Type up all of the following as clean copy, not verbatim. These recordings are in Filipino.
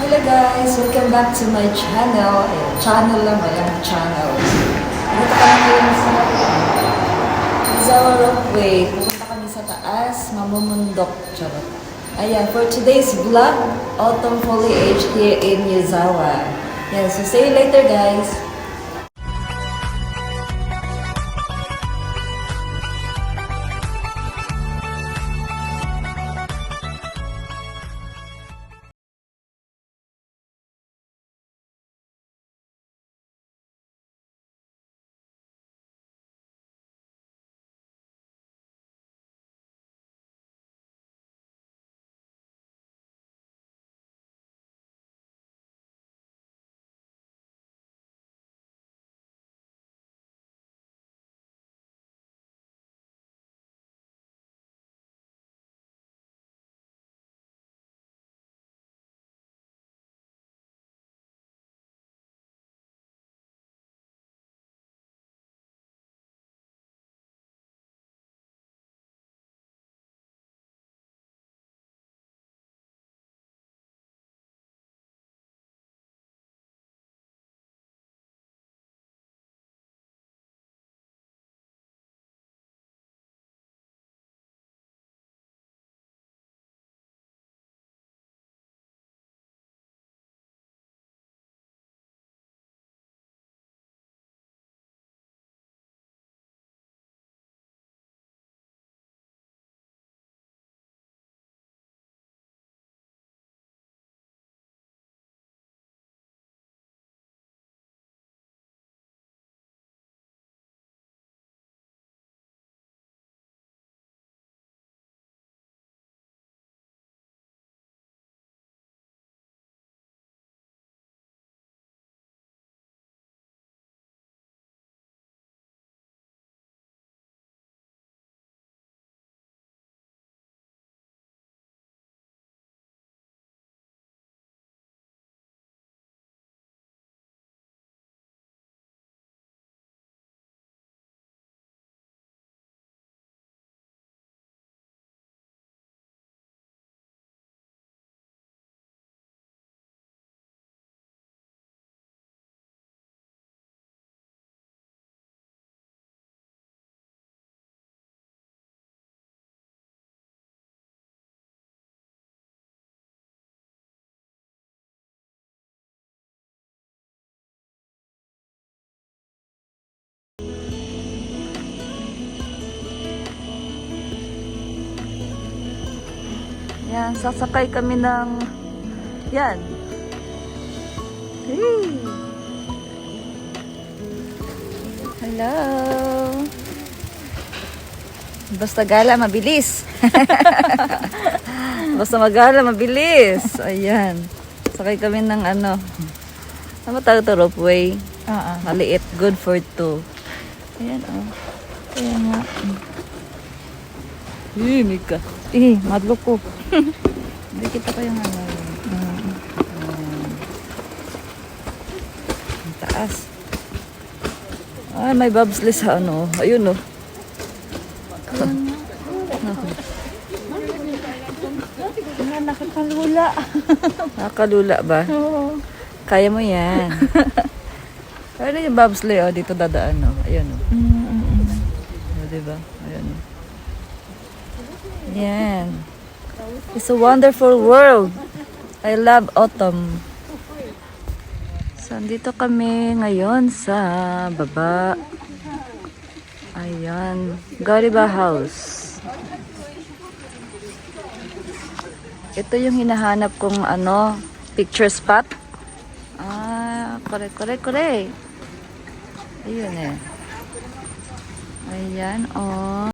Hello guys! Welcome back to my channel. Ayan, channel lang, walang channel. Dito kami ngayon sa Zawa Ropeway. Pupunta kami sa taas, mamumundok. Charot. Ayan, for today's vlog, autumn foliage here in Yuzawa. Yan, so see you later guys! Yan, sasakay kami ng yan. Hey. Hello. Basta gala, mabilis. Basta magala, mabilis. Ayan. Sakay kami ng ano. Ano tawag ito? Ropeway. Maliit. Good for two. Ayan, oh. Ayan nga. Mika. Madlo ko. Hindi kita pa yung ano. Ang taas. Ay, may bobsled sa ano. Ayun, oh. Nakakalula. Nakakalula ba? Oo. Kaya mo yan. Pero yung bobsled, oh, dito dadaan, oh. Ayun, oh. Oh, diba? Ayun, oh. Yan. It's a wonderful world. I love autumn. So, dito kami ngayon sa baba. Ayan. Gariba House. Ito yung hinahanap kong ano, picture spot. Kore. Ayun eh. Ayan, oh.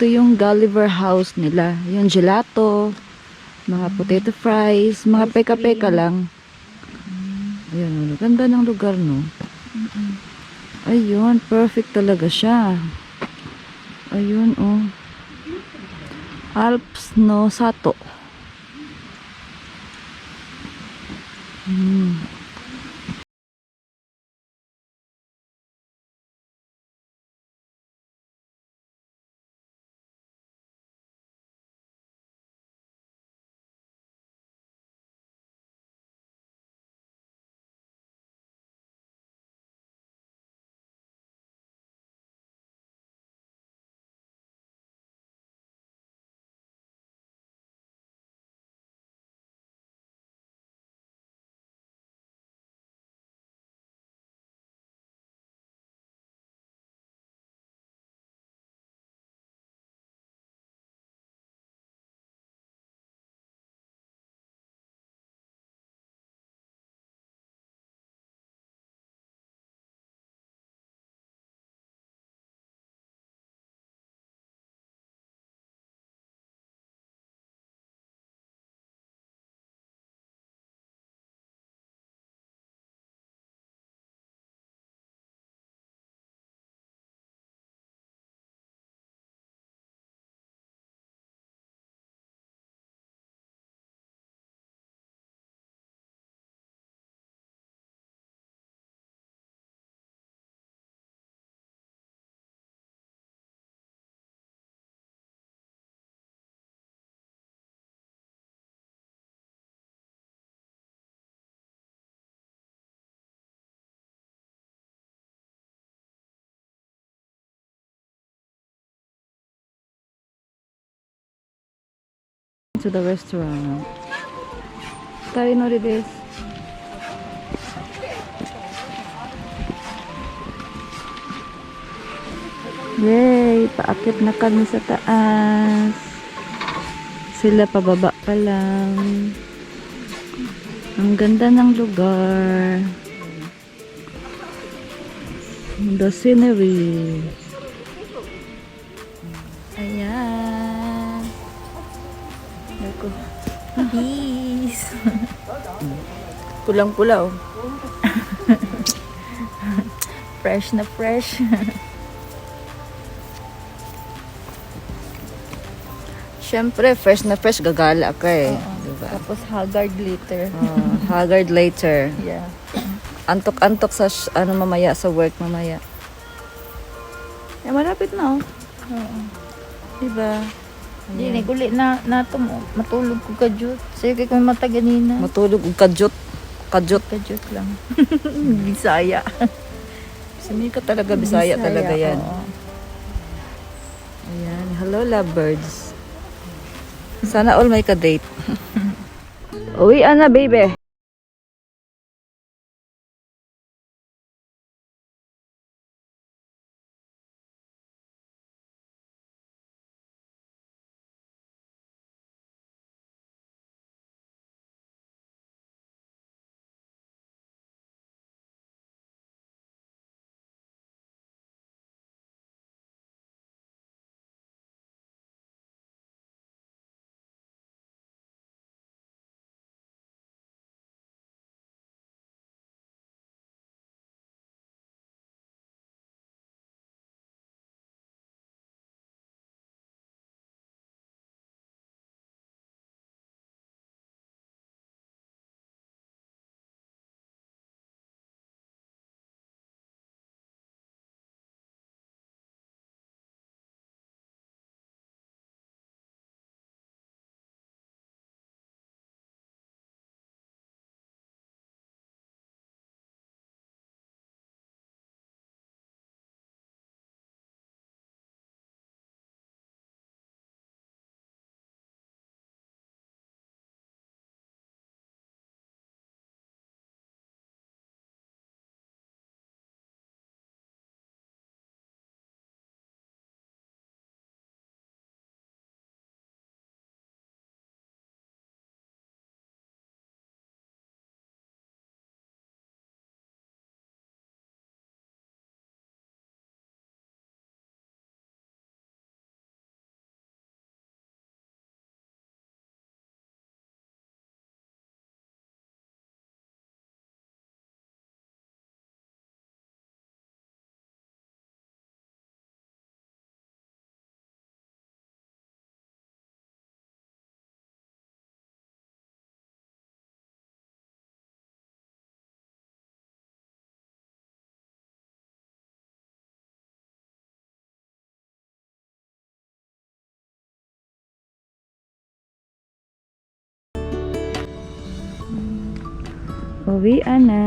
Ito yung Gulliver House nila. Yung gelato, mga potato fries, mga peka-peka lang. Ayun, ganda ng lugar, no? Ayun, perfect talaga siya. Ayun, oh. Alps no Sato. To the restaurant. Tayo no this. Yay! Paakyat na kami sa taas. Sila pababa pa lang. Ang ganda ng lugar. The scenery. Ayan. Ako. Peace. Pulang-pula, oh. Fresh na fresh. Siyempre, fresh na fresh, gagala ka eh. Oo. Diba? Tapos haggard later. Haggard later. Yeah. Antok-antok sa mamaya, sa work mamaya. Eh, malapit na, oh. Oo. Diba? Hindi, guli na nato mo. Matulog ko kadyot. Sige kung mata ganina. Matulog og kadyot. Kadyot. Kadyot lang. Bisaya. Sumi ka talaga, Bisaya talaga yan. Oo. Ayan. Hello, lovebirds. Sana all may ka-date. Uwi, na, baby. Uwian na.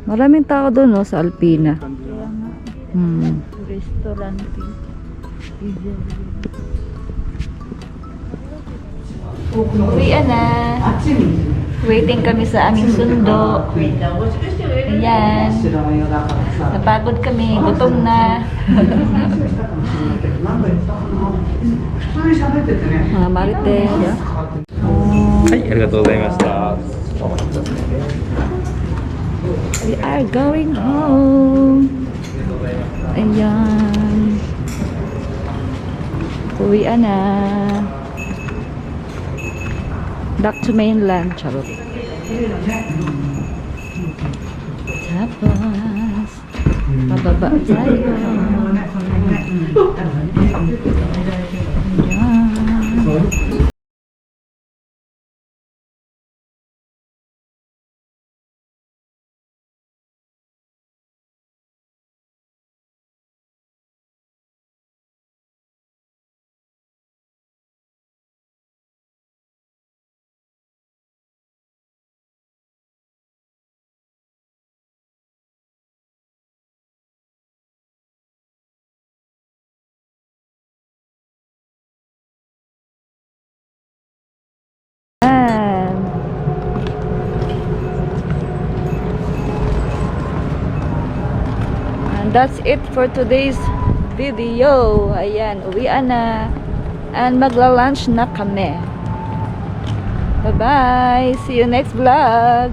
Maraming tao doon, no, sa Alpina. Kaya nga, restaurant. Uwian na. Waiting kami sa aming sundo. Ayan. Napagod kami. Gutom na. Mga marites. はい、ありがとうございました。 We are going home. Ayan. Uwian na. Back to mainland. Charot. Tapos, pababa tayo. Ayan. And that's it for today's video. Ayan, uwian na. And magla-lunch na kami. Bye-bye. See you next vlog.